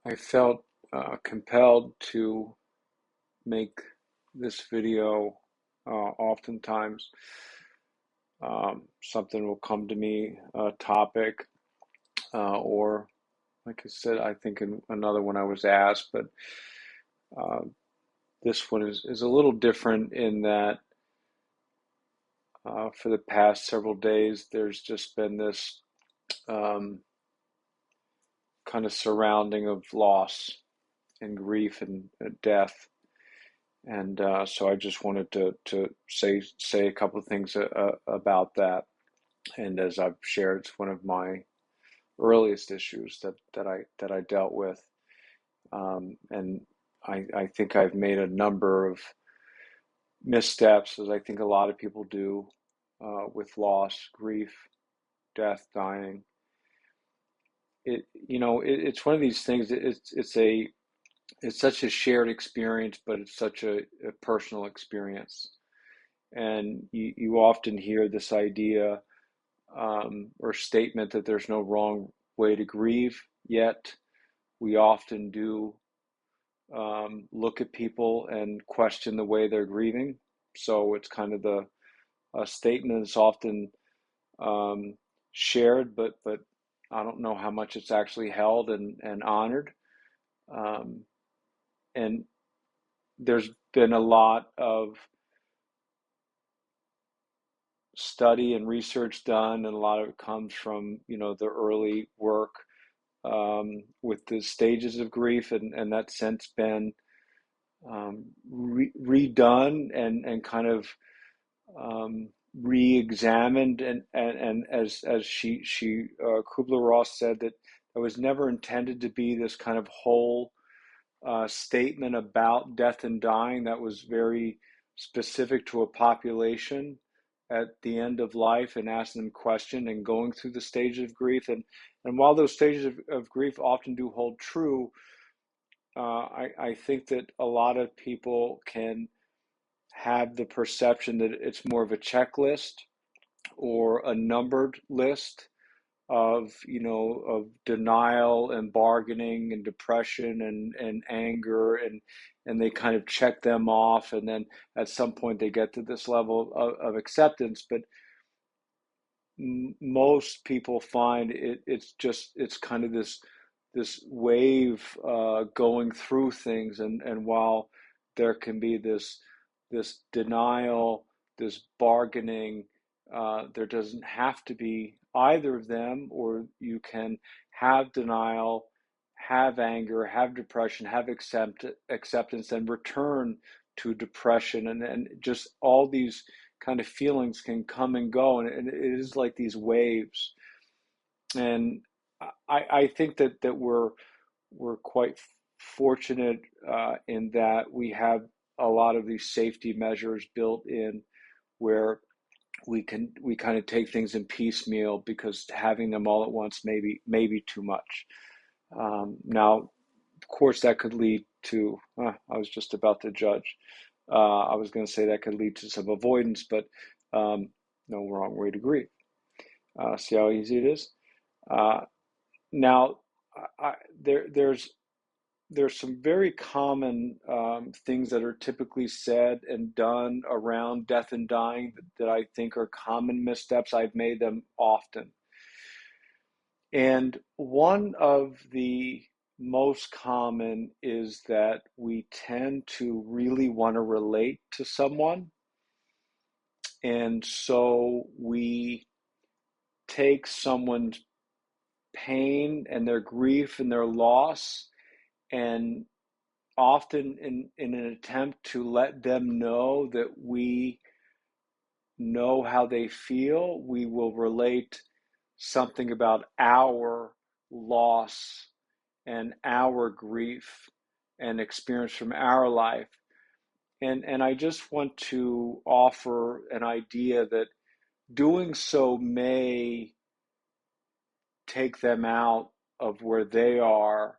I felt compelled to make this video. Oftentimes, something will come to me, a topic, or like I said, I think in another one I was asked, but uh, this one is a little different in that for the past several days, there's just been this um, kind of surrounding of loss and grief and death. And so I just wanted to say a couple of things about that. And as I've shared, it's one of my earliest issues that I dealt with. And I think I've made a number of missteps, as I think a lot of people do, with loss, grief, death, dying. It's one of these things. It's such a shared experience, but it's such a personal experience. And you often hear this idea or statement that there's no wrong way to grieve, yet we often do look at people and question the way they're grieving. So it's kind of the a statement that's often um, shared, but I don't know how much it's actually held and honored. Um, and there's been a lot of study and research done, and a lot of it comes from the early work with the stages of grief, and that's since been redone and kind of um, re-examined, and as she Kubler-Ross said, that it was never intended to be this kind of whole statement about death and dying that was very specific to a population at the end of life, and asking them questions and going through the stages of grief. And while those stages of grief often do hold true, I think that a lot of people can have the perception that it's more of a checklist or a numbered list of denial and bargaining and depression and anger, and they kind of check them off, and then at some point they get to this level of acceptance. But most people find it's kind of this wave going through things, and while there can be this denial, this bargaining, there doesn't have to be either of them, or you can have denial, have anger, have depression, have acceptance, and return to depression, and just all these kind of feelings can come and go, and it is like these waves. And I think that we're quite fortunate in that we have a lot of these safety measures built in, where we kind of take things in piecemeal, because having them all at once maybe too much. Now, of course, that could lead to. I was just about to judge. I was going to say that could lead to some avoidance, but no wrong way to grieve. See how easy it is. Uh, Now, there's some very common things that are typically said and done around death and dying that I think are common missteps. I've made them often. And one of the most common is that we tend to really want to relate to someone. And so we take someone's pain and their grief and their loss, and often in an attempt to let them know that we know how they feel, we will relate something about our loss and our grief and experience from our life. And I just want to offer an idea that doing so may take them out of where they are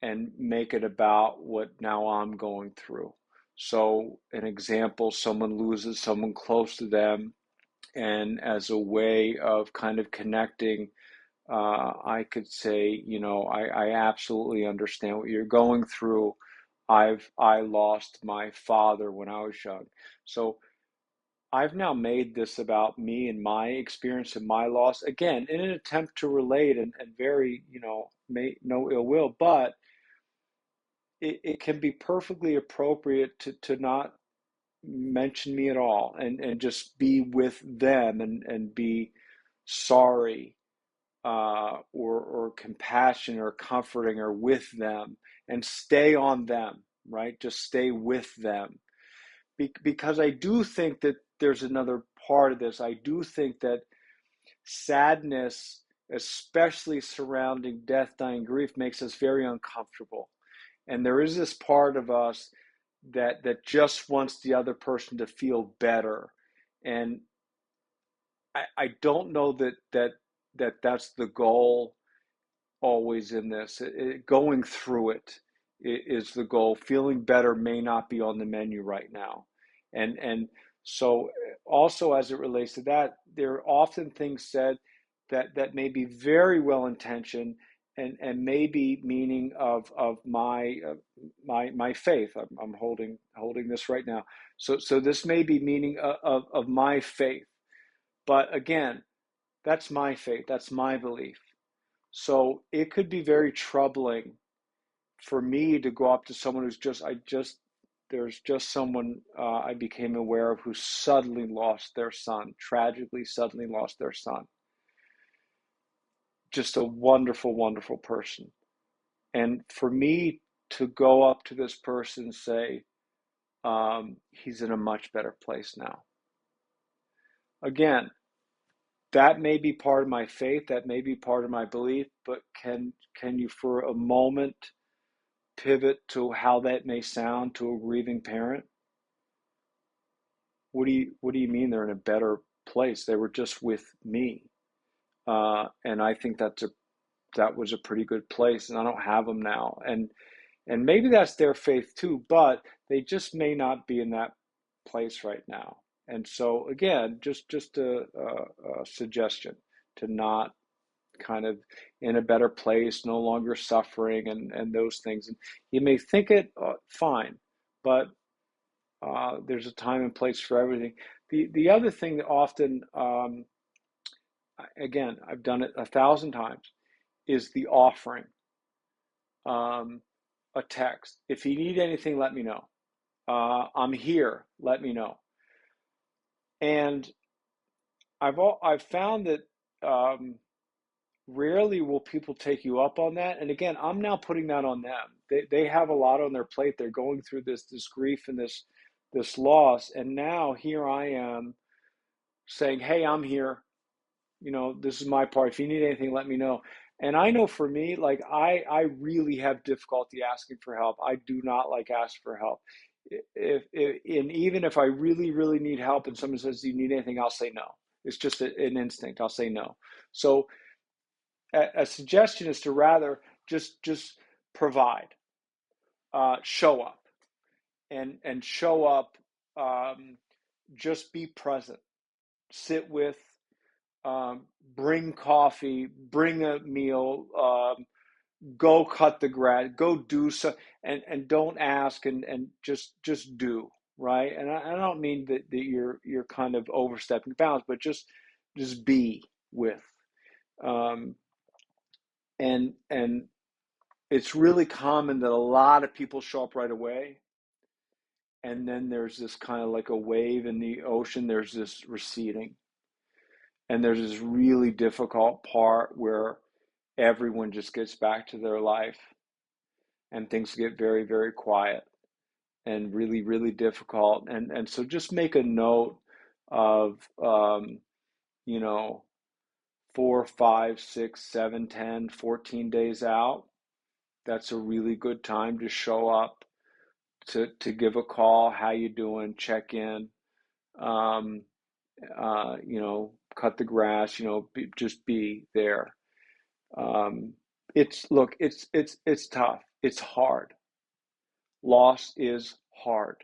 and make it about what now I'm going through. So, an example, someone loses someone close to them, and as a way of kind of connecting I could say, I absolutely understand what you're going through. I lost my father when I was young. So I've now made this about me and my experience and my loss, again, in an attempt to relate and very, no ill will, but it can be perfectly appropriate to not mention me at all and just be with them and be sorry, or compassionate or comforting or with them, and stay on them, right? Just stay with them. Because I do think that there's another part of this. I do think that sadness, especially surrounding death, dying, grief, makes us very uncomfortable. And there is this part of us that just wants the other person to feel better. And I don't know that's the goal always in this. Going through it is the goal. Feeling better may not be on the menu right now. And so also as it relates to that, there are often things said that may be very well intentioned and maybe meaning of my faith. I'm holding this right now. So this may be meaning of my faith. But again, that's my faith, that's my belief. So it could be very troubling for me to go up to someone there's just someone I became aware of who suddenly lost their son, tragically suddenly lost their son. Just a wonderful, wonderful person. And for me to go up to this person and say, he's in a much better place now. Again, that may be part of my faith, that may be part of my belief, but can you for a moment pivot to how that may sound to a grieving parent? What do you mean they're in a better place? They were just with me, and I think that was a pretty good place, and I don't have them now, and maybe that's their faith too, but they just may not be in that place right now. And so again, just a suggestion to not kind of in a better place, no longer suffering, and those things. And you may think it fine, but there's a time and place for everything. The other thing that often, again, I've done it 1,000 times, is the offering a text. If you need anything, let me know. I'm here. Let me know. And I've found that rarely will people take you up on that. And again, I'm now putting that on them. They have a lot on their plate. They're going through this grief and this loss. And now here I am saying, hey, I'm here. This is my part. If you need anything, let me know. And I know for me, like I really have difficulty asking for help. I do not like asking for help. And even if I really, really need help and someone says, do you need anything? I'll say no. It's just an instinct. I'll say no. So a suggestion is to rather just provide, show up, and show up. Just be present, sit with, bring coffee, bring a meal, go cut the grass, go do so, and don't ask, and just do, right. And I don't mean that you're kind of overstepping bounds, but just be with. Um, and it's really common that a lot of people show up right away, and then there's this kind of like a wave in the ocean, there's this receding, and there's this really difficult part where everyone just gets back to their life and things get very, very quiet and really, really difficult. And so just make a note of, you know 4, 5, 6, 7, 10, 14 days out. That's a really good time to show up, to give a call, how you doing, check in, um, cut the grass, just be there. Um, it's tough. It's hard. Loss is hard.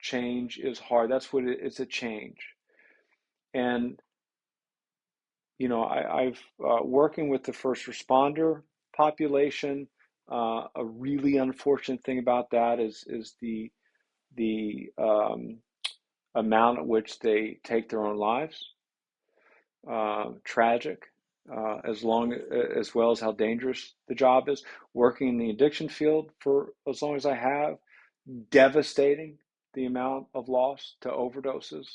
Change is hard. That's what it's a change. And I've working with the first responder population. A really unfortunate thing about that is the amount at which they take their own lives. Tragic, as well as how dangerous the job is. Working in the addiction field for as long as I have, devastating the amount of loss to overdoses,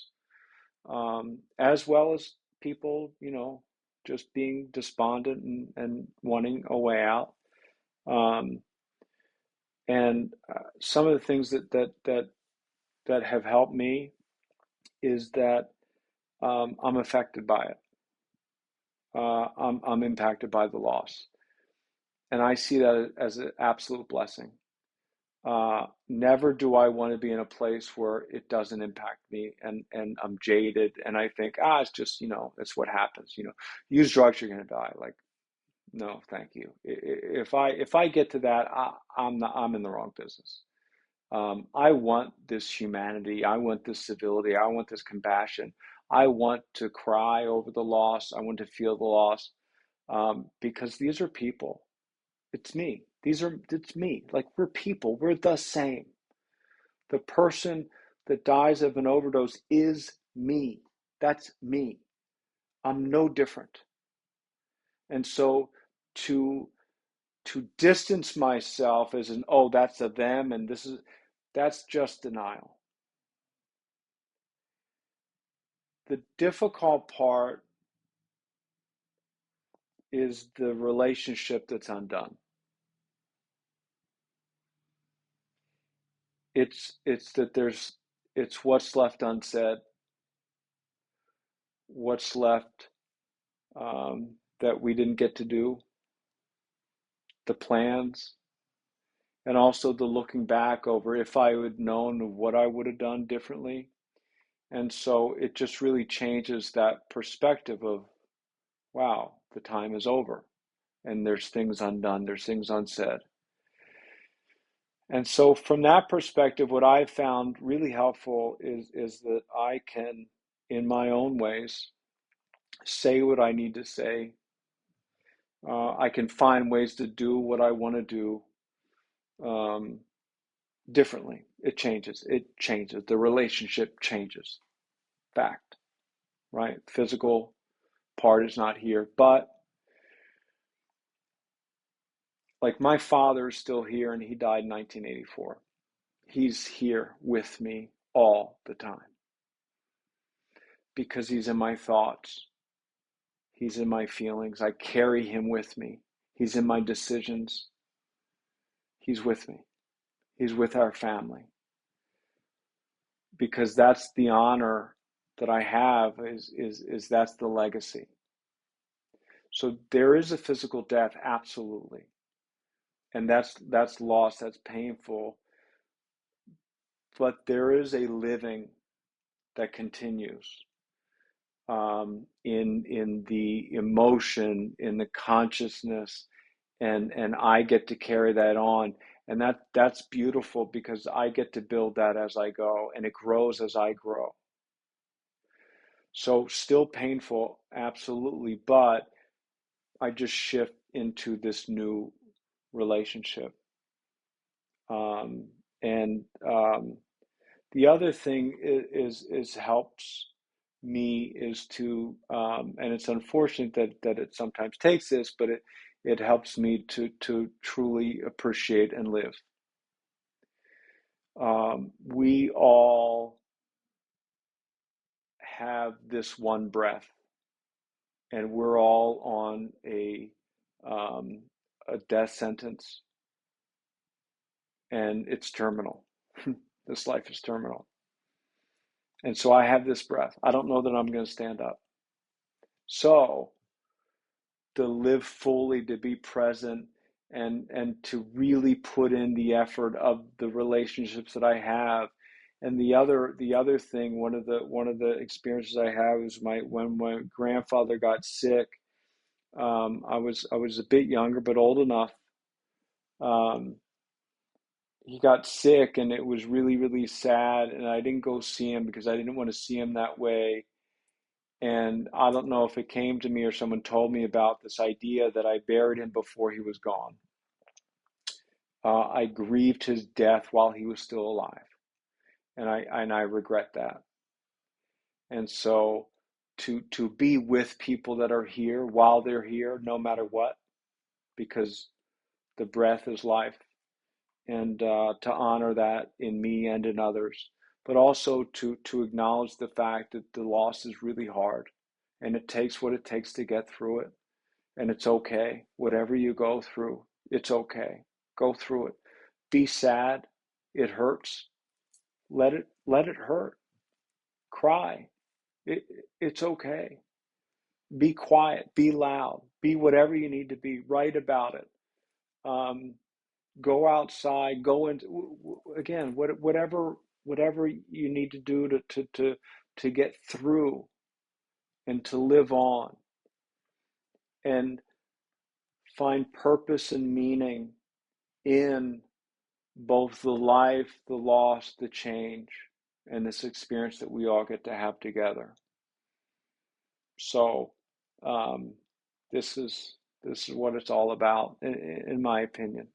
as well as people, just being despondent and wanting a way out. Um, and some of the things that have helped me is that I'm affected by it. I'm impacted by the loss, and I see that as an absolute blessing. Never do I want to be in a place where it doesn't impact me and I'm jaded and I think, it's just, it's what happens, use drugs, you're going to die. Like, no, thank you. If I get to that, I'm in the wrong business. I want this humanity. I want this civility. I want this compassion. I want to cry over the loss. I want to feel the loss, because these are people. It's me. Like, we're people. We're the same. The person that dies of an overdose is me. That's me. I'm no different. And so to distance myself as an, oh, that's a them and that's just denial. The difficult part is the relationship that's undone. It's that it's what's left unsaid, what's left, that we didn't get to do, the plans, and also the looking back over if I had known what I would have done differently. And so it just really changes that perspective of, wow, the time is over and there's things undone, there's things unsaid. And so from that perspective, what I've found really helpful is that I can, in my own ways, say what I need to say. I can find ways to do what I want to do, um, differently. It changes. It changes. The relationship changes. Fact, right? Physical part is not here, but like my father is still here and he died in 1984. He's here with me all the time because he's in my thoughts. He's in my feelings. I carry him with me. He's in my decisions. He's with me. He's with our family because that's the honor that I have is that's the legacy. So there is a physical death, absolutely. And that's loss, that's painful, but there is a living that continues, in the emotion, in the consciousness, and I get to carry that on, and that's beautiful because I get to build that as I go, and it grows as I grow. So still painful, absolutely, but I just shift into this new relationship. Um, and The other thing is helps me is to, and it's unfortunate that it sometimes takes this, but it helps me to truly appreciate and live. We all have this one breath, and we're all on um, a death sentence, and it's terminal. This life is terminal. And so I have this breath. I don't know that I'm going to stand up. So to live fully, to be present, and to really put in the effort of the relationships that I have. And the other thing, one of the experiences I have is when my grandfather got sick. I was a bit younger, but old enough. Um, he got sick, and it was really, really sad. And I didn't go see him because I didn't want to see him that way. And I don't know if it came to me or someone told me about this idea that I buried him before he was gone. I grieved his death while he was still alive, and I regret that. And so to be with people that are here while they're here, no matter what, because the breath is life, and to honor that in me and in others, but also to acknowledge the fact that the loss is really hard, and it takes what it takes to get through it, and it's okay. Whatever you go through, it's okay. Go through it. Be sad. It hurts. Let it hurt. Cry. It, it's okay. Be quiet. Be loud. Be whatever you need to be. Write about it. Um, Go outside. Go into again. Whatever you need to do to get through and to live on and find purpose and meaning in both the life, the loss, the change, and this experience that we all get to have together. So, um, this is what it's all about, in my opinion.